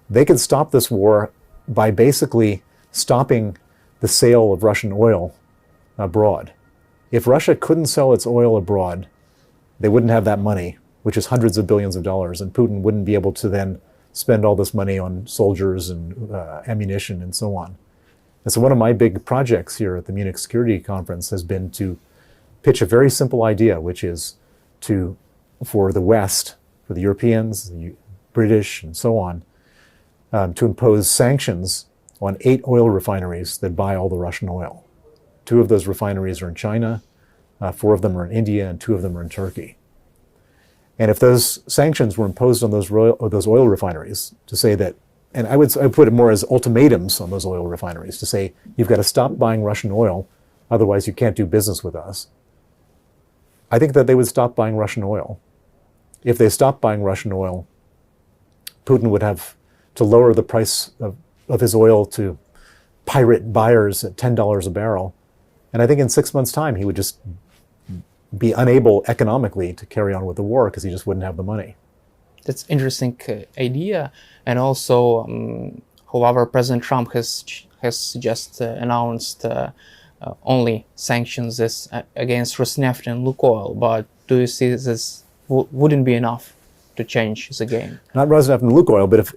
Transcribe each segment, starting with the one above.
they could stop this war by basically stopping the sale of Russian oil abroad. If Russia couldn't sell its oil abroad, they wouldn't have that money, which is hundreds of billions of dollars, and Putin wouldn't be able to then spend all this money on soldiers and ammunition and so on. And so one of my big projects here at the Munich Security Conference has been to pitch a very simple idea, which is for the West, for the Europeans, the British, and so on, to impose sanctions on 8 oil refineries that buy all the Russian oil. 2 of those refineries are in China, 4 of them are in India, and 2 of them are in Turkey. And if those sanctions were imposed on those oil refineries, to say that, and I would put it more as ultimatums on those oil refineries, to say, you've got to stop buying Russian oil, otherwise you can't do business with us. I think that they would stop buying Russian oil. If they stopped buying Russian oil, Putin would have to lower the price of his oil to pirate buyers at $10 a barrel. And I think in 6 months' time, he would just be unable economically to carry on with the war because he just wouldn't have the money. That's an interesting idea. And also, however, President Trump has just announced only sanctions against Rosneft and Lukoil. But do you see this wouldn't be enough to change the game? Not Rosneft and Lukoil, but if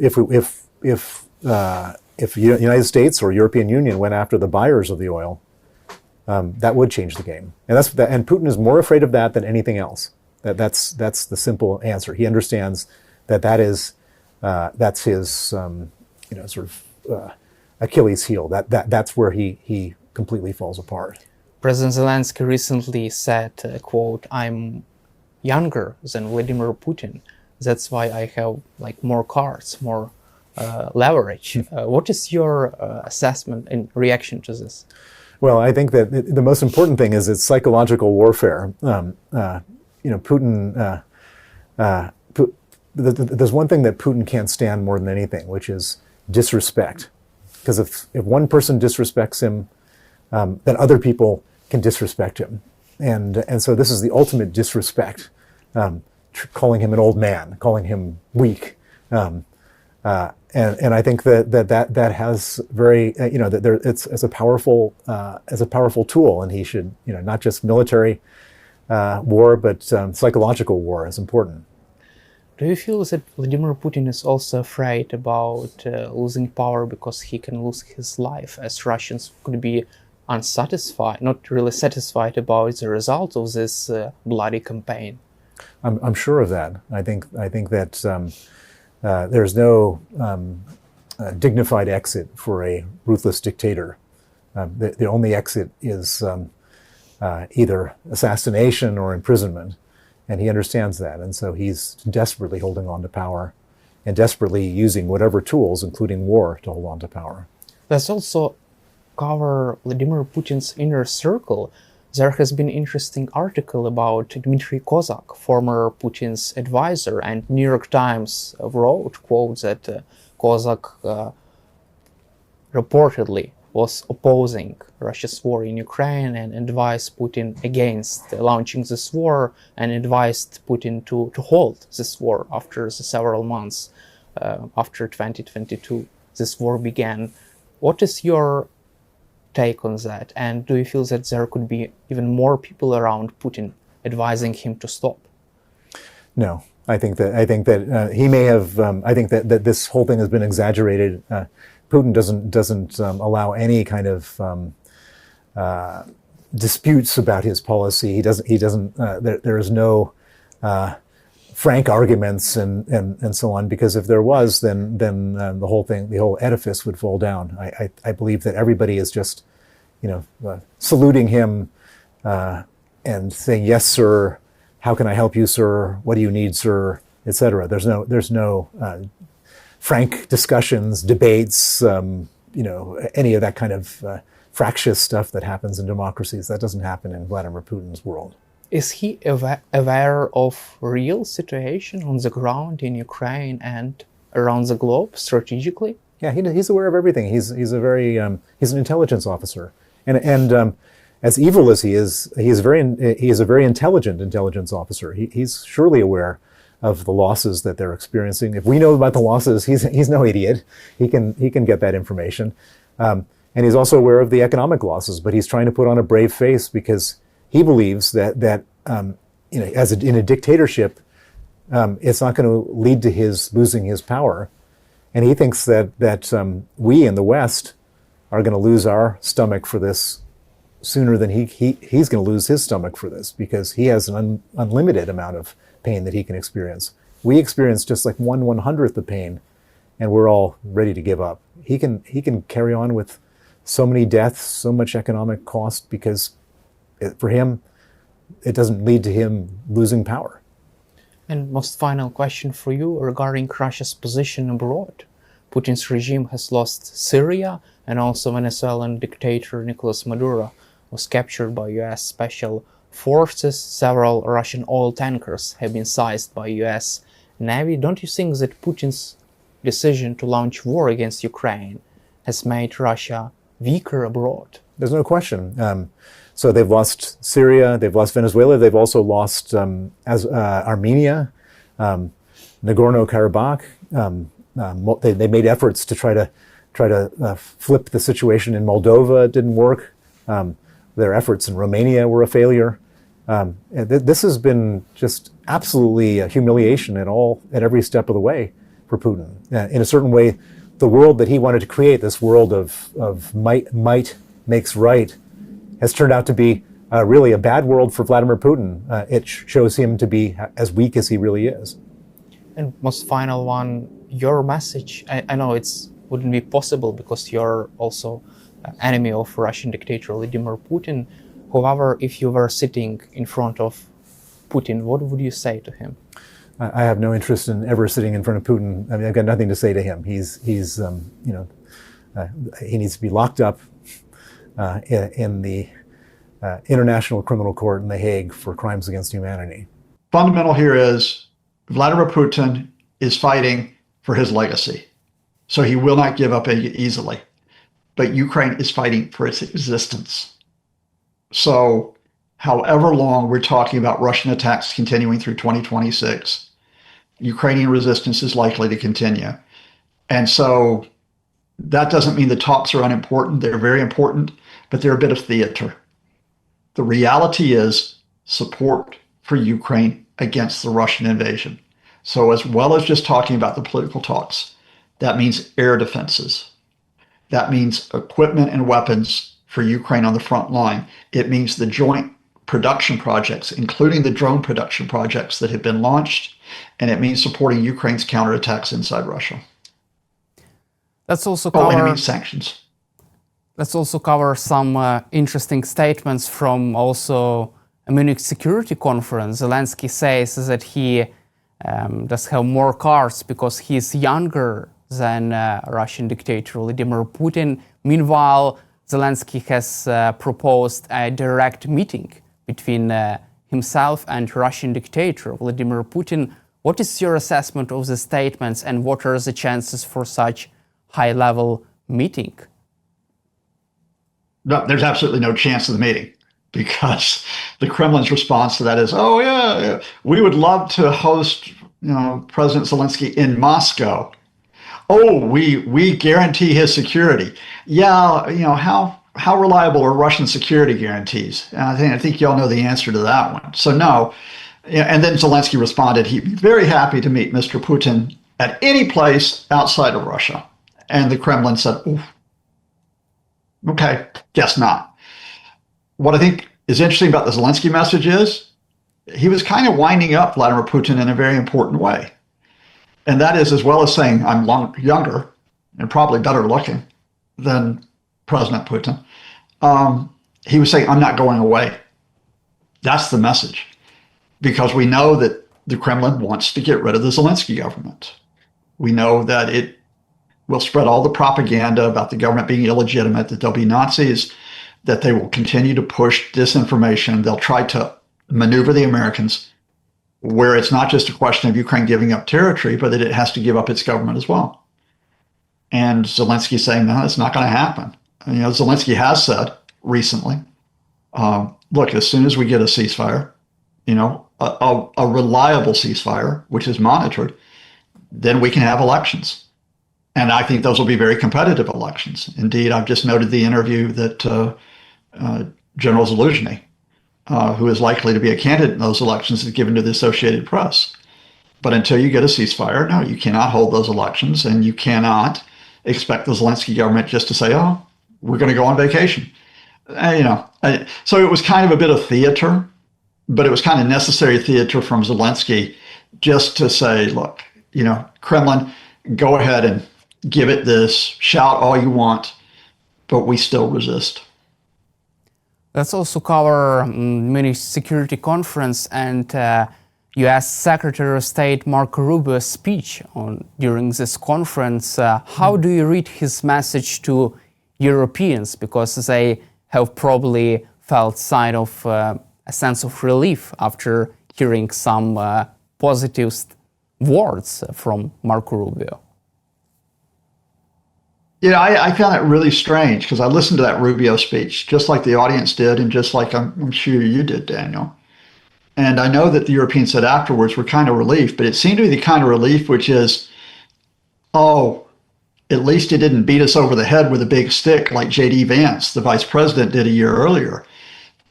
the United States or European Union went after the buyers of the oil, that would change the game. And Putin is more afraid of that than anything else. That's the simple answer. He understands that's his sort of Achilles heel. That's where he completely falls apart. President Zelensky recently said, quote, "I'm younger than Vladimir Putin. That's why I have more cards, more leverage." What is your assessment and reaction to this? Well, I think that the most important thing is it's psychological warfare. Putin. There's one thing that Putin can't stand more than anything, which is disrespect. Because if one person disrespects him, then other people can disrespect him, and so this is the ultimate disrespect. Calling him an old man, calling him weak. And I think that has very it's a powerful tool, and he should not just military war, but psychological war is important. Do you feel that Vladimir Putin is also afraid about losing power because he can lose his life, as Russians could be unsatisfied, not really satisfied about the result of this bloody campaign? I'm sure of that. I think that there's no dignified exit for a ruthless dictator. The only exit is either assassination or imprisonment, and he understands that, and so he's desperately holding on to power and desperately using whatever tools, including war, to hold on to power. Let's also cover Vladimir Putin's inner circle. There has been an interesting article about Dmitry Kozak, former Putin's advisor, and New York Times wrote, quote, that Kozak reportedly was opposing Russia's war in Ukraine and advised Putin against launching this war and advised Putin to halt this war after the several months after 2022 this war began. What is your take on that, and do you feel that there could be even more people around Putin advising him to stop? No, I think that he may have. I think that this whole thing has been exaggerated. Putin doesn't allow any kind of disputes about his policy. He doesn't. There is no frank arguments and so on, because if there was, then the whole edifice would fall down. I believe that everybody is just, saluting him and saying, "Yes, sir. How can I help you, sir? What do you need, sir?" etc. There's no frank discussions, debates, any of that kind of fractious stuff that happens in democracies. That doesn't happen in Vladimir Putin's world. Is he aware of real situation on the ground in Ukraine and around the globe strategically? Yeah, he's aware of everything. He's an intelligence officer, and as evil as he is a very intelligent intelligence officer. He's surely aware of the losses that they're experiencing. If we know about the losses, he's no idiot. He can get that information. And he's also aware of the economic losses, but he's trying to put on a brave face because he believes that in a dictatorship, it's not going to lead to his losing his power, and he thinks that we in the West are going to lose our stomach for this sooner than he's going to lose his stomach for this, because he has an unlimited amount of pain that he can experience. We experience just like 1/100th the pain, and we're all ready to give up. He can carry on with so many deaths, so much economic cost, because for him, it doesn't lead to him losing power. And most final question for you regarding Russia's position abroad. Putin's regime has lost Syria, and also Venezuelan dictator Nicolas Maduro was captured by US special forces. Several Russian oil tankers have been seized by US Navy. Don't you think that Putin's decision to launch war against Ukraine has made Russia weaker abroad? There's no question. So they've lost Syria, they've lost Venezuela, they've also lost Armenia, Nagorno-Karabakh. They made efforts to try to flip the situation in Moldova. It didn't work. Their efforts in Romania were a failure. This has been just absolutely a humiliation at every step of the way for Putin. In a certain way, the world that he wanted to create, this world of might makes right, has turned out to be really a bad world for Vladimir Putin. It shows him to be as weak as he really is. And most final one, your message. I know it's wouldn't be possible because you're also enemy of Russian dictator Vladimir Putin. However, if you were sitting in front of Putin, what would you say to him? I have no interest in ever sitting in front of Putin. I mean, I've got nothing to say to him. He needs to be locked up in the International Criminal Court in The Hague for crimes against humanity. Fundamental here is Vladimir Putin is fighting for his legacy. So he will not give up easily. But Ukraine is fighting for its existence. So however long we're talking about Russian attacks continuing through 2026, Ukrainian resistance is likely to continue. And so that doesn't mean the talks are unimportant. They're very important, but they're a bit of theater. The reality is support for Ukraine against the Russian invasion. So as well as just talking about the political talks, that means air defenses. That means equipment and weapons for Ukraine on the front line. It means the joint production projects, including the drone production projects that have been launched, and it means supporting Ukraine's counterattacks inside Russia. Let's also cover, and it means sanctions. Let's also cover some interesting statements from also a Munich Security Conference. Zelensky says that he does have more cars because he's younger than Russian dictator Vladimir Putin. Meanwhile, Zelensky has proposed a direct meeting between himself and Russian dictator Vladimir Putin. What is your assessment of the statements, and what are the chances for such high-level meeting? No, there's absolutely no chance of the meeting, because the Kremlin's response to that is, oh yeah, we would love to host, President Zelensky in Moscow. Oh, we guarantee his security. Yeah, how reliable are Russian security guarantees? And I think y'all know the answer to that one. So no. And then Zelensky responded, he'd be very happy to meet Mr. Putin at any place outside of Russia. And the Kremlin said, oof, okay, guess not. What I think is interesting about the Zelensky message is he was kind of winding up Vladimir Putin in a very important way. And that is, as well as saying I'm younger and probably better looking than President Putin, he was saying, I'm not going away. That's the message. Because we know that the Kremlin wants to get rid of the Zelensky government. We know that it will spread all the propaganda about the government being illegitimate, that they'll be Nazis, that they will continue to push disinformation. They'll try to maneuver the Americans where it's not just a question of Ukraine giving up territory, but that it has to give up its government as well. And Zelensky's saying, no, it's not going to happen. And, Zelensky has said recently, look, as soon as we get a ceasefire, a reliable ceasefire, which is monitored, then we can have elections. And I think those will be very competitive elections. Indeed, I've just noted the interview that General Zaluzhnyi, who is likely to be a candidate in those elections, is given to the Associated Press. But until you get a ceasefire, no, you cannot hold those elections, and you cannot expect the Zelensky government just to say, oh, we're going to go on vacation. So it was kind of a bit of theater, but it was kind of necessary theater from Zelensky just to say, look, Kremlin, go ahead and give it this, shout all you want, but we still resist. Let's also cover Munich Security Conference and U.S. Secretary of State Marco Rubio's speech during this conference. How do you read his message to Europeans? Because they have probably felt sign of a sense of relief after hearing some positive words from Marco Rubio. I found it really strange because I listened to that Rubio speech, just like the audience did, and just like I'm sure you did, Daniel. And I know that the Europeans said afterwards were kind of relief, but it seemed to be the kind of relief which is, oh, at least it didn't beat us over the head with a big stick like J.D. Vance, the vice president, did a year earlier.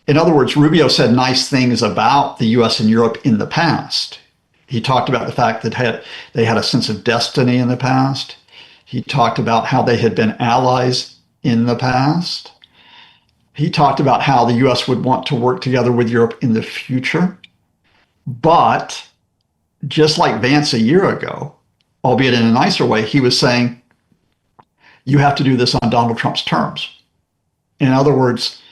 In other words, Rubio said nice things about the U.S. and Europe in the past. He talked about the fact that they had a sense of destiny in the past. He talked about how they had been allies in the past. He talked about how the U.S. would want to work together with Europe in the future. But just like Vance a year ago, albeit in a nicer way, he was saying, you have to do this on Donald Trump's terms. In other words,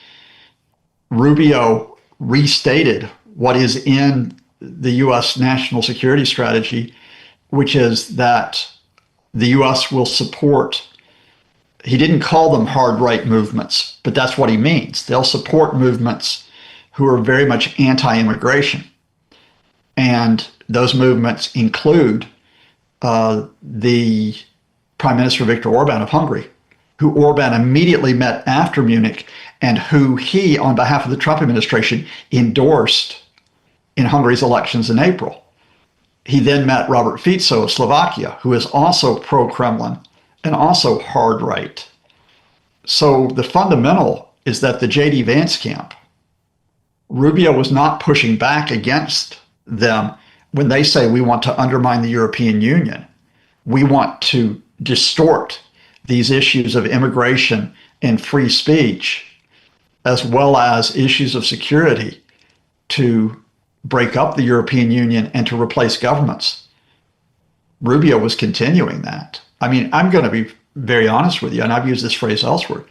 Rubio restated what is in the U.S. national security strategy, which is that the U.S. will support, he didn't call them hard right movements, but that's what he means. They'll support movements who are very much anti-immigration. And those movements include the Prime Minister Viktor Orban of Hungary, who Orban immediately met after Munich and who he, on behalf of the Trump administration, endorsed in Hungary's elections in April. He then met Robert Fico of Slovakia, who is also pro-Kremlin and also hard right. So the fundamental is that the J.D. Vance camp, Rubio was not pushing back against them when they say we want to undermine the European Union. We want to distort these issues of immigration and free speech, as well as issues of security, to break up the European Union and to replace governments. Rubio was continuing that. I mean, I'm going to be very honest with you, and I've used this phrase elsewhere.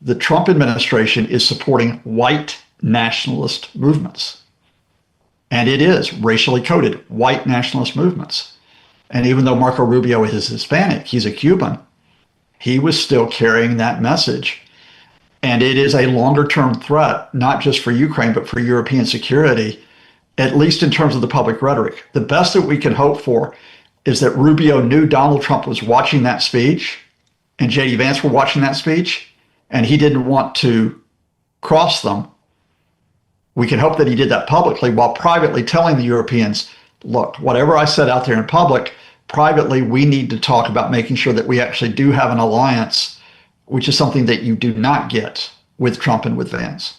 The Trump administration is supporting white nationalist movements. And it is racially coded white nationalist movements. And even though Marco Rubio is Hispanic, he's a Cuban, he was still carrying that message. And it is a longer-term threat, not just for Ukraine, but for European security, at least in terms of the public rhetoric. The best that we can hope for is that Rubio knew Donald Trump was watching that speech and J.D. Vance were watching that speech, and he didn't want to cross them. We can hope that he did that publicly while privately telling the Europeans, look, whatever I said out there in public, privately we need to talk about making sure that we actually do have an alliance, which is something that you do not get with Trump and with Vance.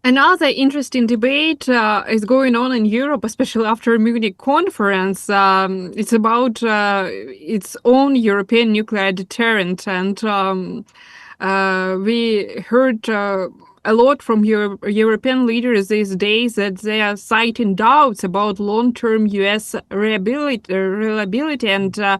Another interesting debate is going on in Europe, especially after Munich conference. It's about its own European nuclear deterrent. And we heard a lot from European leaders these days that they are citing doubts about long-term U.S. reliability and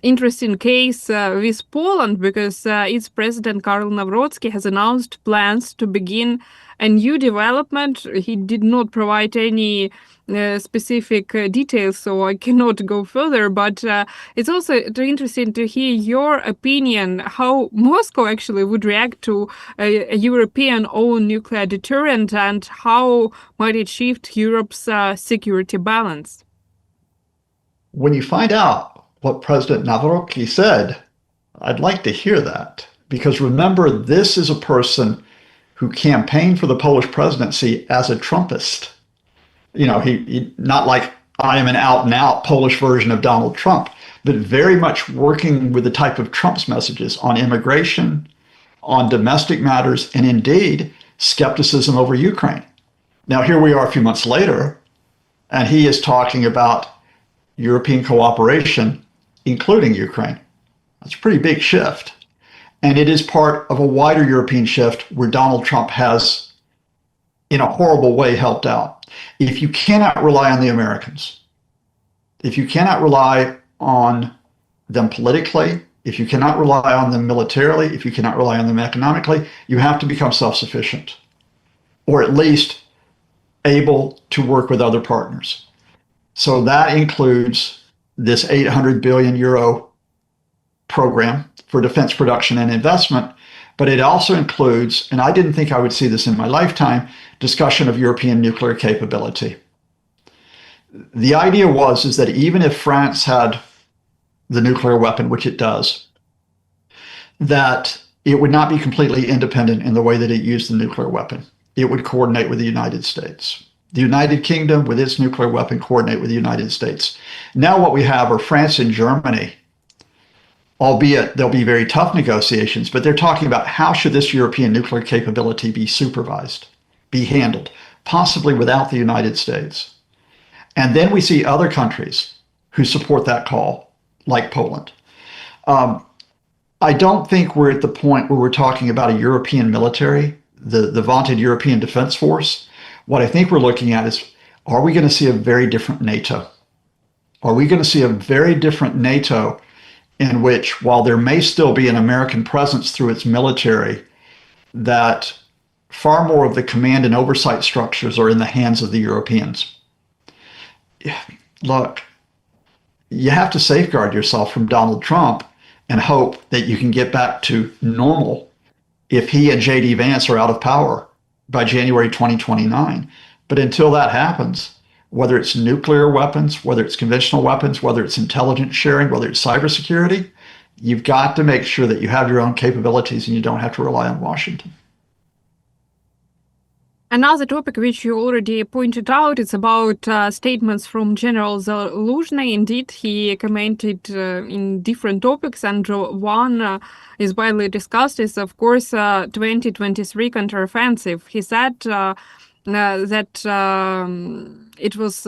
interesting case with Poland, because its president Karol Nawrocki has announced plans to begin a new development. He did not provide any specific details, so I cannot go further, but it's also interesting to hear your opinion how Moscow actually would react to a European-owned nuclear deterrent and how might it shift Europe's security balance. When you find out what President Nawrocki said, I'd like to hear that. Because remember, this is a person who campaigned for the Polish presidency as a Trumpist. He not like I am an out and out Polish version of Donald Trump, but very much working with the type of Trump's messages on immigration, on domestic matters, and indeed skepticism over Ukraine. Now, here we are a few months later, and he is talking about European cooperation, including Ukraine. That's a pretty big shift. And it is part of a wider European shift where Donald Trump has, in a horrible way, helped out. If you cannot rely on the Americans, if you cannot rely on them politically, if you cannot rely on them militarily, if you cannot rely on them economically, you have to become self-sufficient, or at least able to work with other partners. So that includes this 800 billion euro program for defense production and investment, but it also includes, and I didn't think I would see this in my lifetime, discussion of European nuclear capability. The idea is that even if France had the nuclear weapon, which it does, that it would not be completely independent in the way that it used the nuclear weapon. It would coordinate with the United States. The United Kingdom, with its nuclear weapon, coordinate with the United States. Now what we have are France and Germany, albeit there'll be very tough negotiations, but they're talking about how should this European nuclear capability be supervised, be handled, possibly without the United States. And then we see other countries who support that call, like Poland. I don't think we're at the point where we're talking about a European military, the vaunted European Defense Force. What I think we're looking at is, are we going to see a very different NATO? Are we going to see a very different NATO in which, while there may still be an American presence through its military, that far more of the command and oversight structures are in the hands of the Europeans? Look, you have to safeguard yourself from Donald Trump and hope that you can get back to normal if he and J.D. Vance are out of power by January 2029. But until that happens, whether it's nuclear weapons, whether it's conventional weapons, whether it's intelligence sharing, whether it's cybersecurity, you've got to make sure that you have your own capabilities and you don't have to rely on Washington. Another topic which you already pointed out is about statements from General Zaluzhnyi. Indeed, he commented in different topics, and one is widely discussed is, of course, 2023 counteroffensive. He said that it was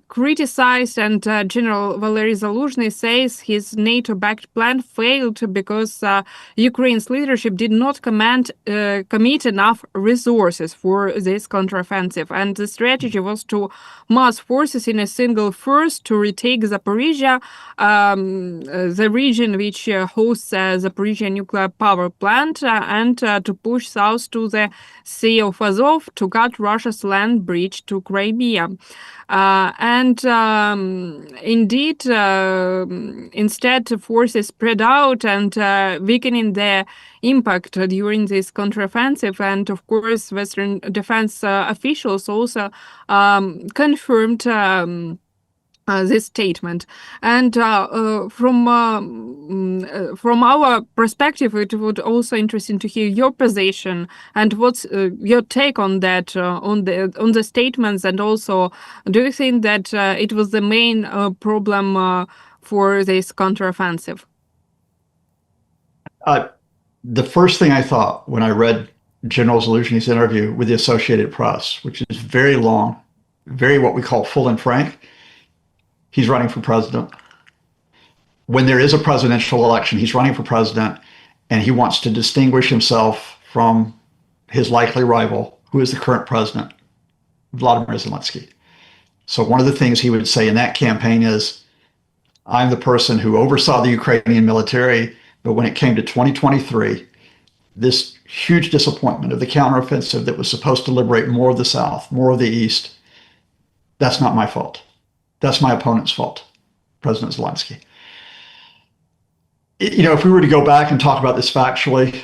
criticized, and General Valery Zaluzhnyi says his NATO-backed plan failed because Ukraine's leadership did not commit enough resources for this counteroffensive, and the strategy was to mass forces in a single force to retake Zaporizhia, the region which hosts Zaporizhia nuclear power plant, and to push south to the Sea of Azov to cut Russia's land bridge to Crimea. Indeed, instead, forces spread out and weakening their impact during this counteroffensive. And of course, Western defense officials also confirmed this statement. And from our perspective, it would also interesting to hear your position and what's your take on that, on the statements, and also, do you think that it was the main problem for this counteroffensive? The first thing I thought when I read General Zaluzhny's interview with the Associated Press, which is very long, very what we call full and frank, he's running for president. When there is a presidential election, he's running for president, and he wants to distinguish himself from his likely rival, who is the current president, Vladimir Zelensky. So one of the things he would say in that campaign is, I'm the person who oversaw the Ukrainian military, but when it came to 2023, this huge disappointment of the counteroffensive that was supposed to liberate more of the South, more of the East, that's not my fault. That's my opponent's fault, President Zelensky. If we were to go back and talk about this factually,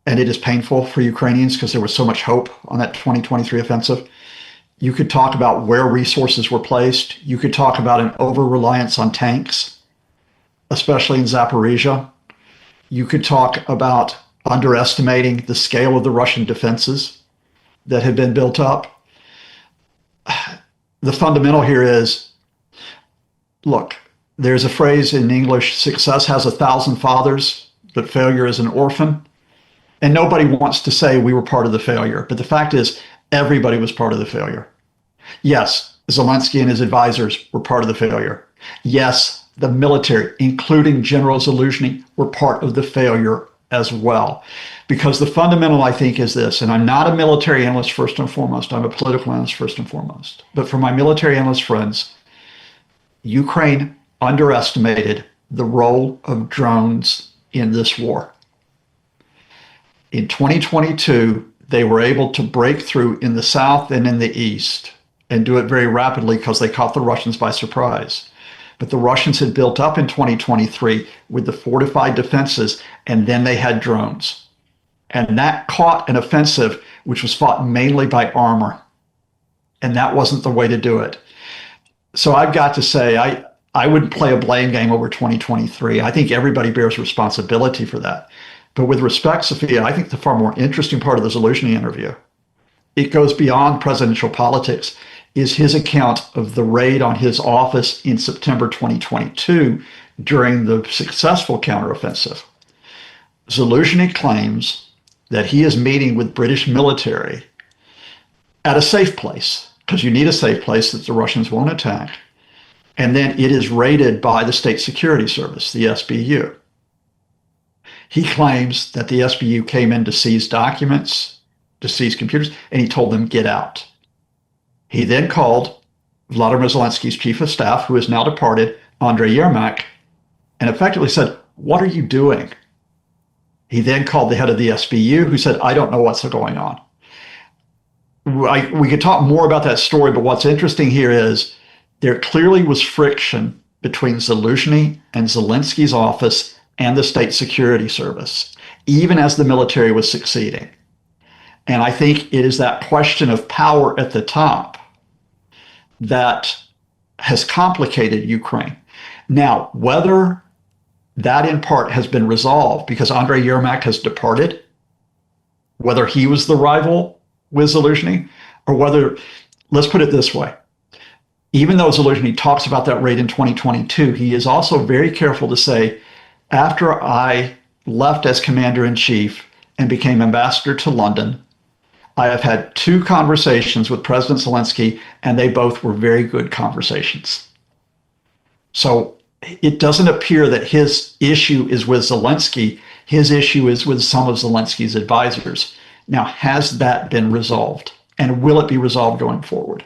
and it is painful for Ukrainians because there was so much hope on that 2023 offensive, you could talk about where resources were placed. You could talk about an over-reliance on tanks, especially in Zaporizhia. You could talk about underestimating the scale of the Russian defenses that had been built up. The fundamental here is, look, there's a phrase in English, success has 1,000 fathers, but failure is an orphan. And nobody wants to say we were part of the failure. But the fact is, everybody was part of the failure. Yes, Zelensky and his advisors were part of the failure. Yes, the military, including General Zaluzhnyi, were part of the failure as well. Because the fundamental, I think, is this, and I'm not a military analyst first and foremost, I'm a political analyst first and foremost. But for my military analyst friends, Ukraine underestimated the role of drones in this war. In 2022, they were able to break through in the south and in the east and do it very rapidly because they caught the Russians by surprise. But the Russians had built up in 2023 with the fortified defenses, and then they had drones. And that caught an offensive which was fought mainly by armor. And that wasn't the way to do it. So I've got to say, I wouldn't play a blame game over 2023. I think everybody bears responsibility for that. But with respect, Sofia, I think the far more interesting part of the Zaluzhnyi interview, it goes beyond presidential politics, is his account of the raid on his office in September 2022 during the successful counteroffensive. Zaluzhnyi claims that he is meeting with British military at a safe place, because you need a safe place that the Russians won't attack. And then it is raided by the State Security Service, the SBU. He claims that the SBU came in to seize documents, to seize computers, and he told them, get out. He then called Vladimir Zelensky's chief of staff, who is now departed, Andrei Yermak, and effectively said, what are you doing? He then called the head of the SBU, who said, I don't know what's going on. We could talk more about that story, but what's interesting here is there clearly was friction between Zaluzhnyi and Zelensky's office and the State Security Service, even as the military was succeeding. And I think it is that question of power at the top that has complicated Ukraine. Now, whether that in part has been resolved because Andrei Yermak has departed, whether he was the rival with Zaluzhnyi, or whether, let's put it this way, even though Zaluzhnyi talks about that raid in 2022, he is also very careful to say, after I left as commander-in-chief and became ambassador to London, I have had 2 conversations with President Zelensky, and they both were very good conversations. So it doesn't appear that his issue is with Zelensky. His issue is with some of Zelensky's advisors. Now, has that been resolved? And will it be resolved going forward?